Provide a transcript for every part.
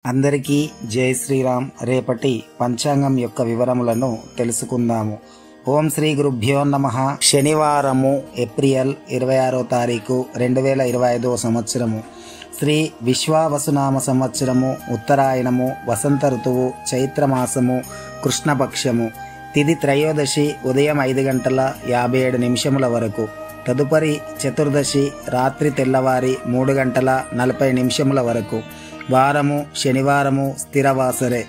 అందరికీ జై శ్రీరామ్. రేపటి పంచాంగం యొక్క వివరములను తెలుసుకుందాము. ఓం శ్రీ గురుభ్యో నమః. శనివారము ఏప్రిల్ 26వ తారీఖు 2025 సంవత్సరము. శ్రీ విశ్వావసునామ సంవత్సరము, ఉత్తరాయణము, వసంత ఋతువు, చైత్రమాసము, కృష్ణపక్షము. తిథి త్రయోదశి ఉదయం 5:57 వరకు. తదుపరి చతుర్దశి రాత్రి తెల్లవారి 3:40 వరకు. వారము శనివారము, స్థిరవాసరే.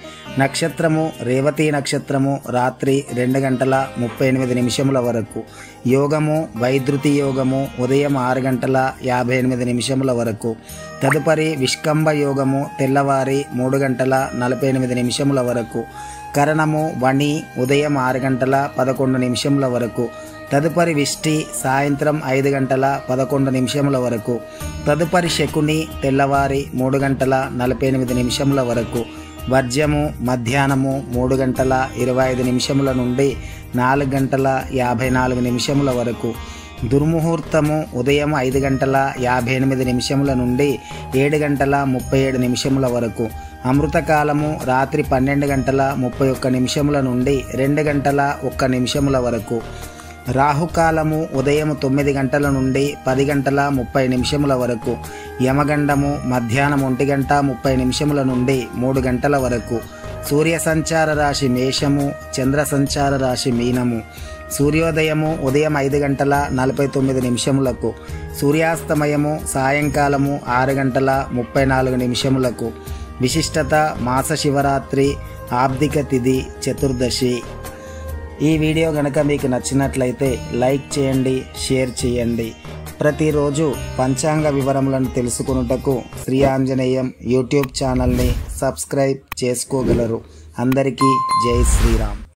నక్షత్రము రేవతి నక్షత్రము, రాత్రి 2:38 వరకు. యోగము వైద్యుతి యోగము, ఉదయం 6:58 వరకు. తదుపరి విష్కంభ యోగము, తెల్లవారి 3:48 వరకు. కరణము వణి, ఉదయం 6:11 వరకు. తదుపరి విష్టి సాయంత్రం 5:11 వరకు. తదుపరి శకుని తెల్లవారి 3:48 వరకు. వర్జము మధ్యాహ్నము 3:25 నుండి 4:54 వరకు. దుర్ముహూర్తము ఉదయం 5:58 నుండి 7:37 వరకు. అమృతకాలము రాత్రి 12:31 నుండి 2:01 వరకు. రాహుకాలము ఉదయం 9 గంటల నుండి 10:30 వరకు. యమగండము మధ్యాహ్నం 1:30 నుండి 3 గంటల వరకు. సూర్య సంచార రాశి మేషము, చంద్ర సంచార రాశి మీనము. సూర్యోదయము ఉదయం 5:49. సూర్యాస్తమయము సాయంకాలము 6:34. విశిష్టత మాస శివరాత్రి, ఆబ్దిక తిథి చతుర్దశి. ఈ వీడియో గనక మీకు నచ్చినట్లయితే లైక్ చేయండి, షేర్ చేయండి. ప్రతిరోజు పంచాంగ వివరములను తెలుసుకొనుటకు శ్రీ ఆంజనేయం యూట్యూబ్ ఛానల్ని సబ్స్క్రైబ్ చేసుకోగలరు. అందరికీ జై శ్రీరామ్.